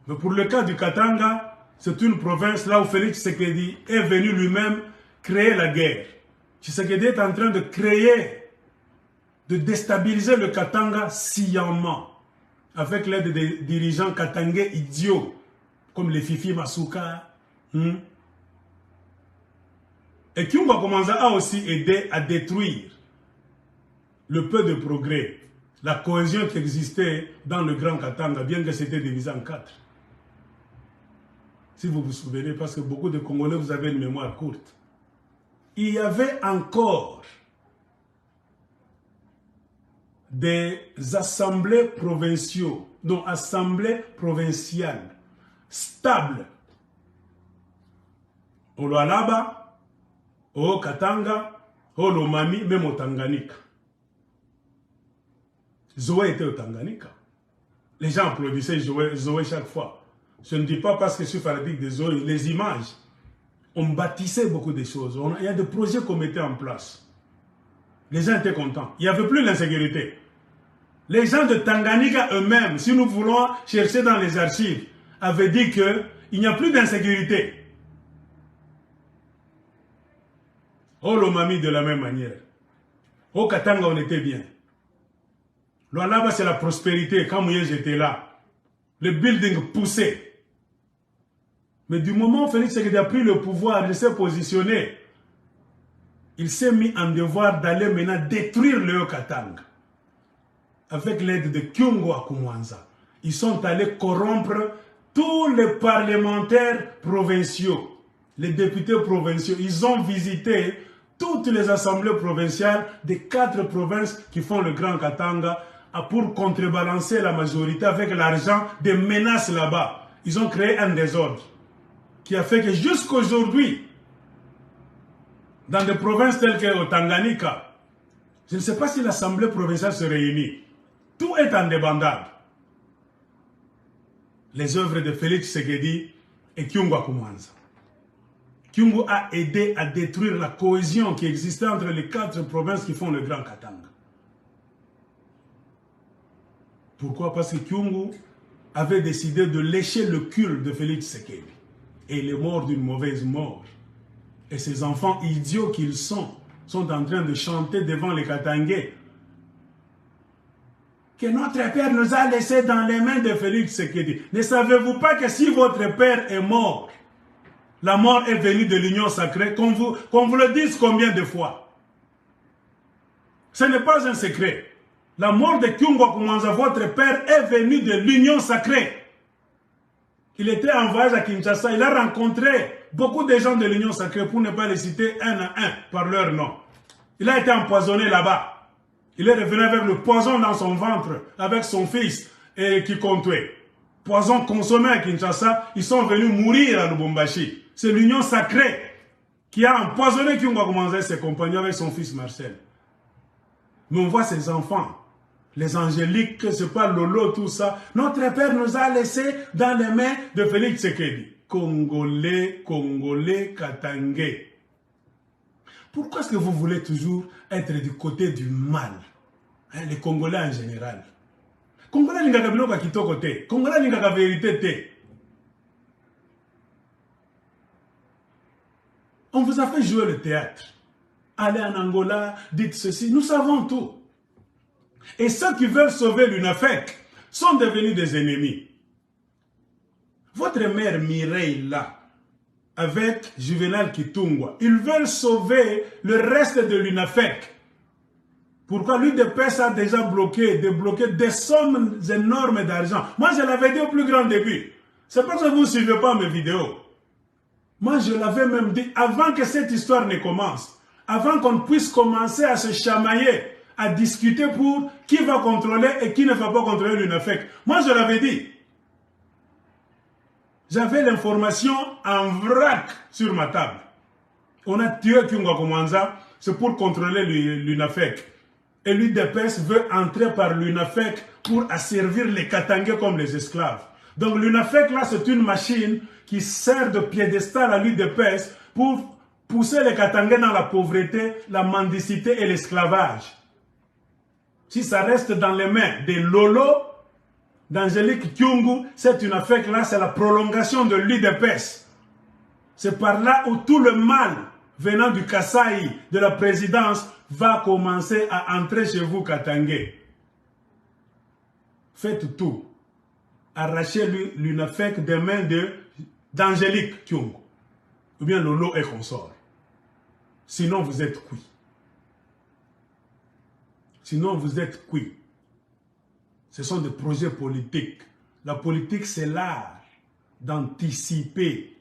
Mais pour le cas du Katanga, c'est une province là où Félix Tshisekedi est venu lui-même créer la guerre. Tshisekedi est en train de créer, de déstabiliser le Katanga sciemment, avec l'aide des dirigeants katangais idiots, comme les Fifi Masuka. Et Kyungu Komanza a aussi aidé à détruire le peu de progrès, la cohésion qui existait dans le Grand Katanga, bien que c'était divisé en 4. Si vous vous souvenez, parce que beaucoup de Congolais, vous avez une mémoire courte. Il y avait encore des assemblées provinciaux, donc assemblées provinciales, stables. Au Lualaba, au Katanga, au Lomami, même au Tanganyika. Zoé était au Tanganyika. Les gens applaudissaient Zoé chaque fois. Je ne dis pas parce que je suis fanatique de Zoé, les images. On bâtissait beaucoup de choses. Il y a des projets qu'on mettait en place. Les gens étaient contents. Il n'y avait plus l'insécurité. Les gens de Tanganyika eux-mêmes, si nous voulons chercher dans les archives, avaient dit qu'il n'y a plus d'insécurité. Au Lomami de la même manière. Au Katanga, on était bien. Là-bas, c'est la prospérité. Quand moi j'étais là, le building poussait. Mais du moment où Félix Tshisekedi a pris le pouvoir, il s'est positionné, il s'est mis en devoir d'aller maintenant détruire le Haut-Katanga. Avec l'aide de Kyungu Akumwanza. Ils sont allés corrompre tous les parlementaires provinciaux, les députés provinciaux. Ils ont visité toutes les assemblées provinciales des 4 provinces qui font le Grand Katanga pour contrebalancer la majorité avec l'argent des menaces là-bas. Ils ont créé un désordre qui a fait que jusqu'aujourd'hui, dans des provinces telles que Tanganyika, je ne sais pas si l'Assemblée provinciale se réunit. Tout est en débandade. Les œuvres de Félix Tshisekedi et Kyungu Akumwanza. Kyungu a aidé à détruire la cohésion qui existait entre les 4 provinces qui font le Grand Katanga. Pourquoi? Parce que Kyungu avait décidé de lécher le cul de Félix Tshisekedi. Et il est mort d'une mauvaise mort. Et ces enfants idiots qu'ils sont en train de chanter devant les Katangais que notre père nous a laissés dans les mains de Félix Tshisekedi. Ne savez-vous pas que si votre père est mort, la mort est venue de l'union sacrée, qu'on vous le dise combien de fois? Ce n'est pas un secret. La mort de Kyungu Akumwanza, votre père, est venue de l'union sacrée. Il était en voyage à Kinshasa, il a rencontré beaucoup de gens de l'union sacrée, pour ne pas les citer un à un par leur nom. Il a été empoisonné là-bas. Il est revenu avec le poison dans son ventre, avec son fils et Kikontwe. Poison consommé à Kinshasa, ils sont venus mourir à Lubumbashi. C'est l'union sacrée qui a empoisonné Kyungu Akumwanza et ses compagnons avec son fils Marcel. Mais on voit ces enfants, les angéliques, c'est pas Lolo, tout ça. Notre père nous a laissés dans les mains de Félix Tshisekedi. Congolais, Katangais. Pourquoi est-ce que vous voulez toujours être du côté du mal? Les Congolais en général. Congolais n'ingaka biloko kitoko te. Congolais n'ingaka vérité te. On vous a fait jouer le théâtre. Allez en Angola, dites ceci. Nous savons tout. Et ceux qui veulent sauver l'UNAFEC sont devenus des ennemis. Votre mère Mireille là, avec Juvenal Kitungwa, ils veulent sauver le reste de l'UNAFEC. Pourquoi l'UDPS a déjà débloqué des sommes énormes d'argent. Moi, je l'avais dit au plus grand début. C'est parce que vous ne suivez pas mes vidéos. Moi, je l'avais même dit avant que cette histoire ne commence. Avant qu'on puisse commencer à se chamailler, à discuter pour qui va contrôler et qui ne va pas contrôler l'UNAFEC. Moi, je l'avais dit. J'avais l'information en vrac sur ma table. On a tué Kyungu Akumwanza, c'est pour contrôler l'UNAFEC. Et l'UDPS veut entrer par l'UNAFEC pour asservir les Katangais comme les esclaves. Donc l'UNAFEC, là, c'est une machine qui sert de piédestal à l'UDPS pour pousser les Katangais dans la pauvreté, la mendicité et l'esclavage. Si ça reste dans les mains des Lolo, d'Angélique Kyungu, c'est une affaire là, c'est la prolongation de l'UDPS. C'est par là où tout le mal venant du Kasaï, de la présidence, va commencer à entrer chez vous, Katangé. Faites tout. Arrachez-lui l'UNAFEC des mains d'Angélique Kyungu. Ou bien Lolo et consort. Sinon, vous êtes cuit. Sinon, vous êtes cuit. Ce sont des projets politiques. La politique, c'est l'art d'anticiper.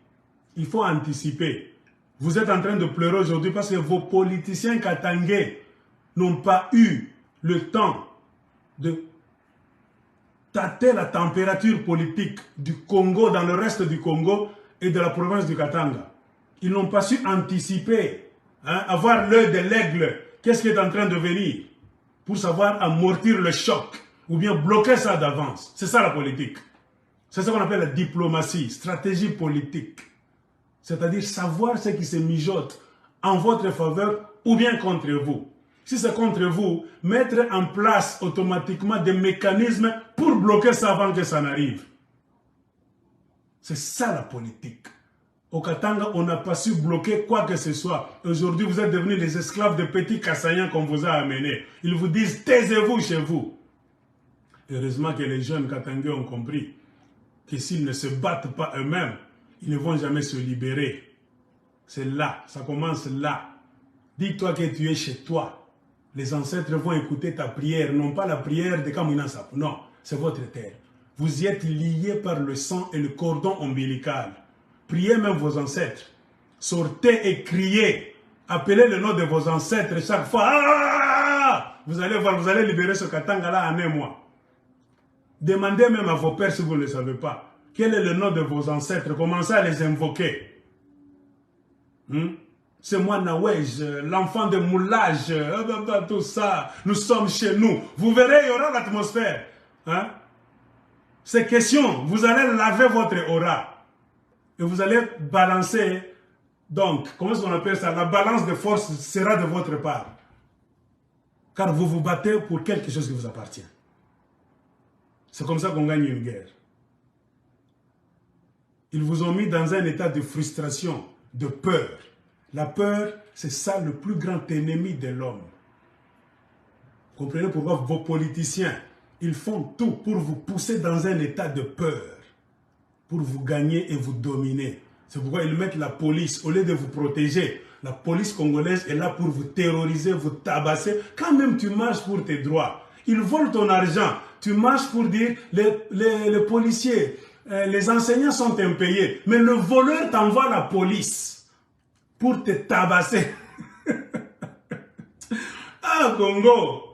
Il faut anticiper. Vous êtes en train de pleurer aujourd'hui parce que vos politiciens katangais n'ont pas eu le temps de tâter la température politique du Congo, dans le reste du Congo et de la province du Katanga. Ils n'ont pas su anticiper, hein, avoir l'œil de l'aigle. Qu'est-ce qui est en train de venir? Pour savoir amortir le choc ou bien bloquer ça d'avance. C'est ça la politique. C'est ce qu'on appelle la diplomatie, stratégie politique. C'est-à-dire savoir ce qui se mijote en votre faveur ou bien contre vous. Si c'est contre vous, mettre en place automatiquement des mécanismes pour bloquer ça avant que ça n'arrive. C'est ça la politique. Au Katanga, on n'a pas su bloquer quoi que ce soit. Aujourd'hui, vous êtes devenus les esclaves de petits Kassaïens qu'on vous a amenés. Ils vous disent, taisez-vous chez vous. Heureusement que les jeunes Katangais ont compris que s'ils ne se battent pas eux-mêmes, ils ne vont jamais se libérer. C'est là, ça commence là. Dis-toi que tu es chez toi. Les ancêtres vont écouter ta prière, non pas la prière de Kamina Sapo. Non, c'est votre terre. Vous y êtes liés par le sang et le cordon ombilical. Priez même vos ancêtres. Sortez et criez. Appelez le nom de vos ancêtres chaque fois. Ah! Vous allez voir, vous allez libérer ce Katanga-là en un mois. Demandez même à vos pères si vous ne le savez pas. Quel est le nom de vos ancêtres? Commencez à les invoquer. C'est moi Nawej, l'enfant de moulage, tout ça. Nous sommes chez nous. Vous verrez, il y aura l'atmosphère. Hein? Ces questions, vous allez laver votre aura. Et vous allez balancer. Donc, comment est-ce qu'on appelle ça? La balance de force sera de votre part. Car vous vous battez pour quelque chose qui vous appartient. C'est comme ça qu'on gagne une guerre. Ils vous ont mis dans un état de frustration, de peur. La peur, c'est ça le plus grand ennemi de l'homme. Comprenez pourquoi vos politiciens, ils font tout pour vous pousser dans un état de peur, pour vous gagner et vous dominer. C'est pourquoi ils mettent la police, au lieu de vous protéger, la police congolaise est là pour vous terroriser, vous tabasser. Quand même tu marches pour tes droits, ils volent ton argent. Tu marches pour dire, les policiers, les enseignants sont impayés, mais le voleur t'envoie la police pour te tabasser. Ah, Congo!